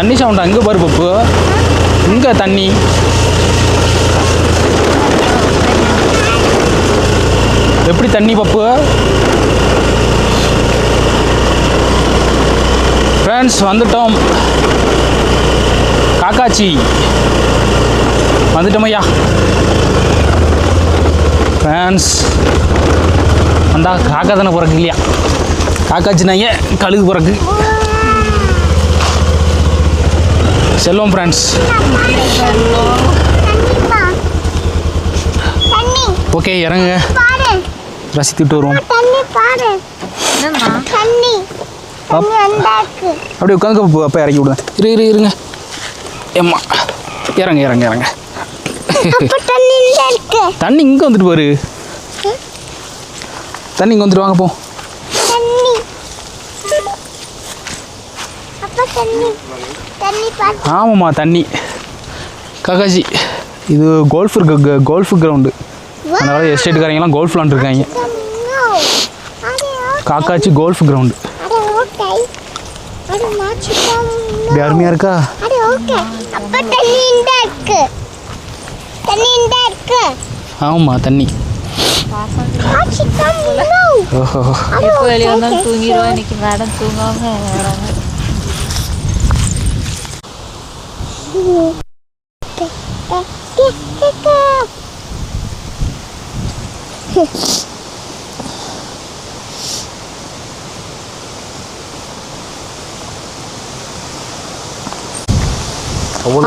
தண்ணி சவுண்டா? இங்கே பாரு பப்பு, இங்கே தண்ணி. எப்படி தண்ணி பப்பு? ஃப்ரெண்ட்ஸ் வந்துட்டோம், காக்காச்சி வந்துட்டோம் ஐயா. ஃப்ரெண்ட்ஸ் வந்தா காக்கா தானே பிறகு இல்லையா? காக்காச்சினா ஏன் கழுகு பிறகு. செல்வம் ஃப்ரெண்ட்ஸ். ஓகே இறங்குங்க, ரசித்துட்டு வருவோம். அப்படியே உட்காந்து அப்போ இறக்கி விடுங்க. இருங்க ஏம்மா, இறங்க இறங்க இறங்க. தண்ணி இங்கே வந்துட்டு பாரு, தண்ணி இங்கே வந்துட்டு வாங்க போ. ஆமாம்மா தண்ணி. காக்காச்சி இது கோல்ஃப் கிரவுண்டு, அதனால எஸ்டேட்டுக்காரங்கெல்லாம் கோல்ஃப் விளாண்டுருக்காங்க. Kakkachi golf ground. இப்படி அருமையாக இருக்கா? ஆமாம்மா தண்ணி. ஓஹோ தூங்கிடுவோம் இன்னைக்கு மேடம், தூங்குவாங்க.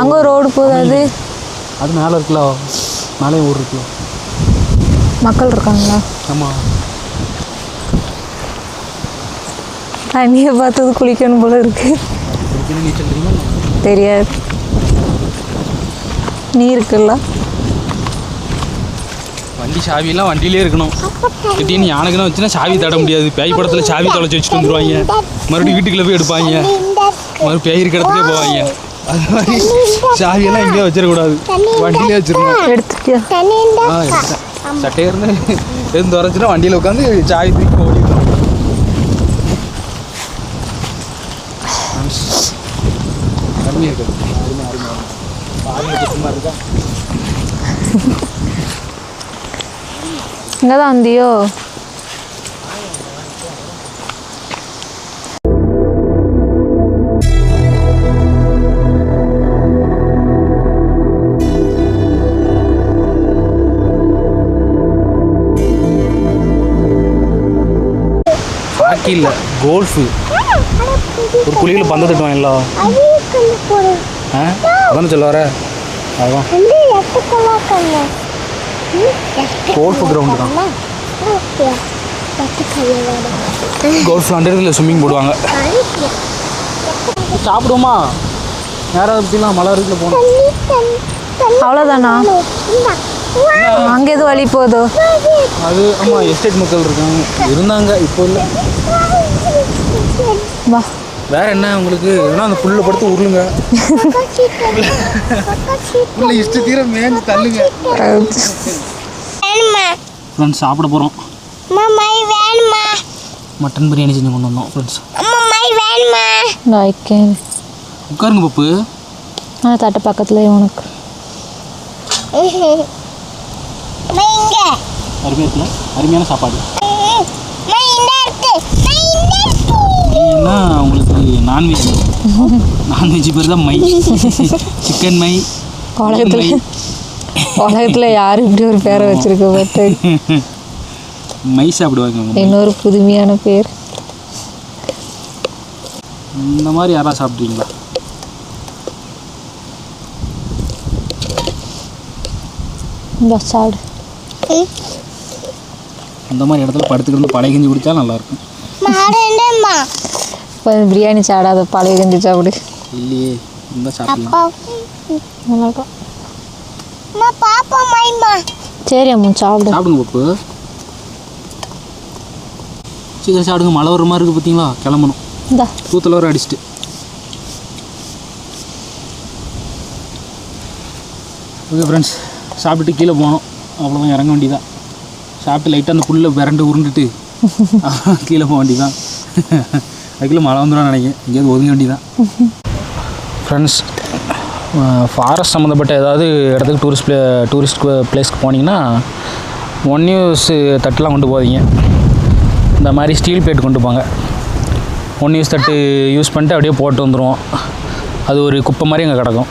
அங்கே ரோடு போகுது, அது மேலே இருக்குல்ல, மேலே ஊர் இருக்குல்ல, மக்கள் இருக்காங்களா? ஆமாம். தண்ணியை பார்த்தது குளிக்கணும் போல இருக்கு. நீச்சல் தெரியுமா? தெரியாது. நீ இருக்குல்ல? வண்டி சாவியெல்லாம் வண்டியிலே இருக்கணும். திடீர்னு யானைக்குன்னு வச்சுன்னா சாவி தட முடியாது. பேய் படத்தில் சாவி தொலைச்சி வச்சுட்டு வந்துடுவாங்க, மறுபடியும் வீட்டுக்குள்ளே போய் எடுப்பாங்க, மறுபடியும் பேய் இருக்கிற இடத்துக்கே போவாங்க. அது மாதிரி சாவியெல்லாம் எங்கேயும் வச்சிடக்கூடாது, வண்டியிலே வச்சிருக்கணும். எடுத்துட்டியா? எடுத்தேன். சட்டையிருந்து எதுவும் துறைச்சுன்னா வண்டியில் உட்காந்து சாவி தூக்கி ஓடிக்கலாம். அருமையாக இருக்குது, அருமையாக இருக்கா? இங்கே தான் வந்தியோ? ஹாக்கி இல்லை, கோல்ஃபு. ஒரு குழியில் பந்து தட்டுவாங்கல்ல, அதானே சொல்ல வர? அதுதான் கோல்ஃபு கிரவுண்டு தான். கோல்ஃப் விளாண்டுல ஸ்விம்மிங் போடுவாங்க. சாப்பிடுவோமா? நேராக பற்றிலாம் மழை இருக்குல்ல போகணும். அவ்வளோதானா? அங்கே எதுவும் வழி போதோ? அது ஆமாம், எஸ்டேட் மக்கள் இருக்காங்க, இருந்தாங்க, இப்போ இல்லை. வா, வேற என்ன உங்களுக்கு? ஏன்னா அந்த புல்லை படுத்து உருளுங்க, புல்லை இஷ்ட தீர மேஞ்சு தள்ளுங்க. ஃப்ரெண்ட்ஸ் சாப்பிட போகிறோம். மட்டன் பிரியாணி செஞ்சு கொண்டு வந்தோம் ஃப்ரெண்ட்ஸ். உட்காருங்க பப்பு. தட்டை பக்கத்தில் உனக்கு அருமையாக இருக்குல்ல? அருமையான சாப்பாடு. மைனா உங்களுக்கு நான்வெஜ், நான்வெஜ் பேர் தான் மை. Chicken my. உலகத்தில் யாரும் இப்படி ஒரு பேரை வச்சிருக்க மாட்டேன். மை சாப்பிடுவாங்க. இன்னொரு புதுமையான பேர். இந்த மாதிரி யாராவது சாப்பிட்றீங்களா? சாடு இந்த மாதிரி இடத்துல படுத்துக்கிட்டு பழைய கஞ்சி குடித்தா நல்லாயிருக்கும். இப்போ பிரியாணி சாடாத பழைய கஞ்சி சாப்பிடு. இல்லையே, இந்த சாப்பிடலாம். நல்லாயிருக்கும். சரி அம்மா சாப்பிடு. சாப்பிடுங்க பப்பு, சீக்கிரம் சாப்பிடுங்க. மழை வர மாதிரி இருக்குது பார்த்தீங்களா? கிளம்பணும். இந்தா தூத்தில் வர அடிச்சுட்டு. ஓகே ஃப்ரெண்ட்ஸ், சாப்பிட்டுட்டு கீழே போனோம், அவ்வளோதான், இறங்க வேண்டியதான். சாப்பிட்டு லைட்டாக அந்த புல்லை விரண்டு உருண்டுட்டு கீழே போக வேண்டியதான். அதுக்குள்ளே மழை வந்துடும் நினைக்கிறேன், எங்கேயாவது ஒதுங்க வேண்டியதான். ஃப்ரெண்ட்ஸ், ஃபாரஸ்ட் சம்மந்தப்பட்ட ஏதாவது இடத்துக்கு டூரிஸ்ட் பிளேஸ்க்கு போனீங்கன்னா ஒன் யூஸ் தட்டுலாம் கொண்டு போவீங்க. இந்த மாதிரி ஸ்டீல் பிளேட் கொண்டு போங்க. ஒன் யூஸ் தட்டு யூஸ் பண்ணிட்டு அப்படியே போட்டு வந்துடுவோம். அது ஒரு குப்பை மாதிரி அங்கே கிடக்கும்.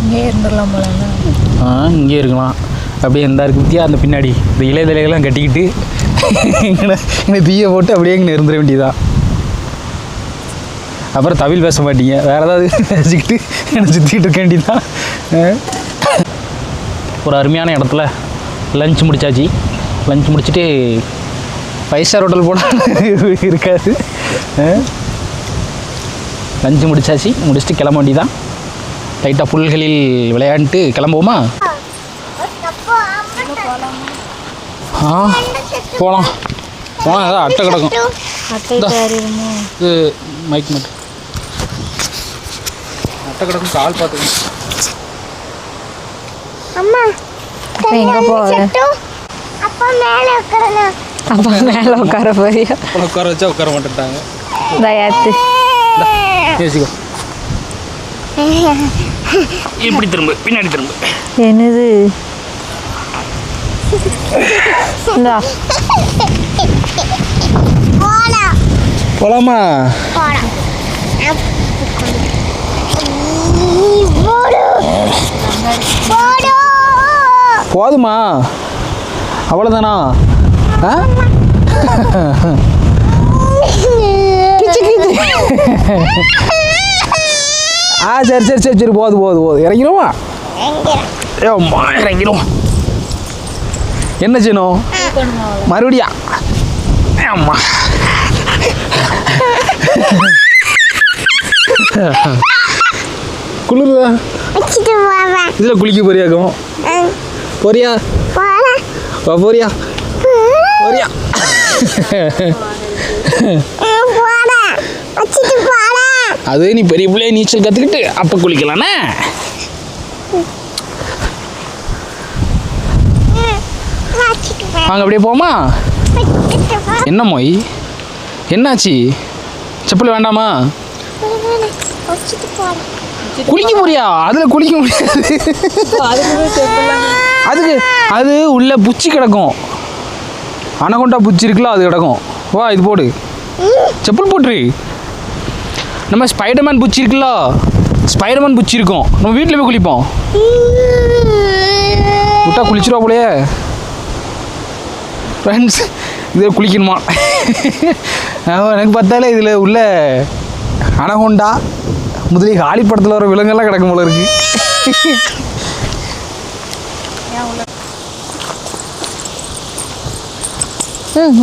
இங்கே இருந்துடலாம் போலண்ணா. இங்கே இருக்கலாம். அப்படியே இந்த இருக்குது வித்தியா அந்த பின்னாடி இந்த இலைதலைகள்லாம் கட்டிக்கிட்டு இங்கே தீயை போட்டு அப்படியே இங்கே இருந்துட வேண்டியதான். அப்புறம் தமிழ் பேச மாட்டீங்க, வேறு ஏதாவது பேசிக்கிட்டு என்னை சுற்றிக்கிட்டு இருக்க வேண்டியதான். ஒரு அருமையான இடத்துல லஞ்ச் முடித்தாச்சு. லஞ்ச் முடிச்சுட்டு 5 ஸ்டார் ஹோட்டல் போனால் இருக்காது. லஞ்சு முடிச்சாச்சு. முடிச்சுட்டு கிளம்ப வேண்டியதான். லைட்டாக புல்களில் விளையாண்டுட்டு கிளம்புவோமா? போகலாம். ஏதாவது அட்டை கிடக்கும். இது மைக் மட்டும் அட்டை கிடக்கும். கால் பார்த்துக்கணும். எங்கே போக? அப்பா மேலே உட்கார போறியா? உட்கார வச்சா உட்கார மாட்டேன்ட்டாங்க. தயாத்து பேசிக்கோ. இப்படி திரும்ப, பின்னாடி திரும்ப. என்னது? போலாமா? போதுமா? அவ்வளோதானா? சரி சரி சரி சரி, போதும். இறங்கிடுமா? இறங்கிடும். என்ன செய்யணும் மறுபடியா? ஆமா, குளிருதா? இதில் குளிக்க போறியாக்கும்? போறியா? போறியா? அது நீ பெரிய பிள்ளைய நீச்சல் கற்றுக்கிட்டு அப்போ குளிக்கலாண்ணே. வாங்க அப்படியே போமா? என்ன மொய், என்னாச்சு? செப்பல் வேண்டாமா? குளிக்க போறியா? அதில் குளிக்க முடியாது. அதுக்கு அது உள்ள புச்சி கிடக்கும். அனகொண்டா புச்சி இருக்குல்ல, அது கிடக்கும். வா, இது போடு. செப்பல் போட்டுரு. நம்ம ஸ்பைடர்மேன் புச்சி இருக்குல்ல, ஸ்பைடர்மேன் புச்சி இருக்கும். நம்ம வீட்டில் போய் குளிப்போம். விட்டா குளிச்சிருவா போலையே. ஃப்ரெண்ட்ஸ், இதில் குளிக்கணுமா? எனக்கு பார்த்தாலே இதில் உள்ள அனகொண்டா முதலில் ஹாலி படத்தில் வர விலங்கெல்லாம் கிடக்கும் போல இருக்கு.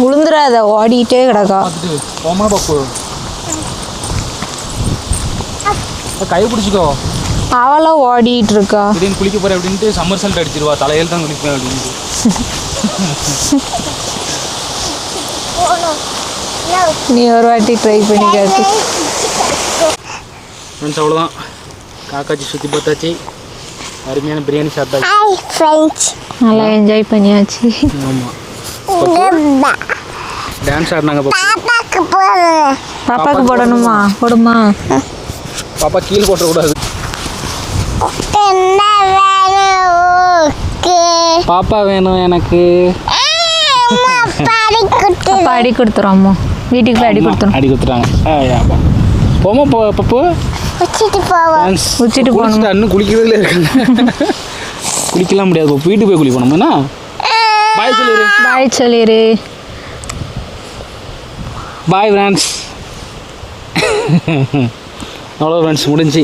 உளுந்துடாத, ஓடிட்டே கிடக்கா. கை பிடிச்சிக்கோ. அவளாம் ஓடிட்டு இருக்கா. திடீர்னு குளிக்க போறேன் அப்படின்ட்டு சம்மர் சல்ட் அடிச்சிருவா. தலையில் தான் குளிப்பேன் அப்படின்ட்டு. நீ ஒரு வாட்டி ட்ரை பண்ணி காட்டு. ஃப்ரெண்ட்ஸ், அவ்வளோதான். காக்காச்சி சுற்றி பார்த்தாச்சு. அருமையான பிரியாணி சாப்பிட்டாச்சு. நல்லா என்ஜாய் பண்ணியாச்சு. ஆமாம், டான்ஸ் ஆடினாங்க. பாப்பாவுக்கு போடணுமா? போடுமா? பாப்பா கீழே போட்டக்கூடாது. பாப்பா வேணும் எனக்கு. அப்பா அடி கொடுத்துருவோம். வீட்டுக்கு போய் அடி கொடுத்துரும். அடி கொடுத்துறாங்க. போமா பப்பு? வச்சுட்டு போகணும். இன்னும் குளிக்கிறதுல இருக்காங்க. குளிக்கலாம் முடியாது. வீட்டுக்கு போய் குளிக்கணும். என்ன? பாய் சொல்லிடு. பாய் சொல்லிடு. Bye friends. அவ்வளோ ஃப்ரெண்ட்ஸ், முடிஞ்சு.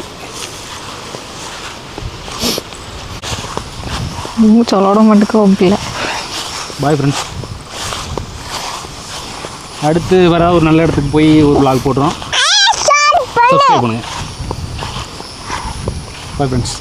சொல்லோட மட்டும் இல்லை. Bye friends. அடுத்து வர ஒரு நல்ல இடத்துக்கு போய் ஒரு vlog போடுறோம். சப்ஸ்கிரைப் பண்ணுங்கள். Bye friends.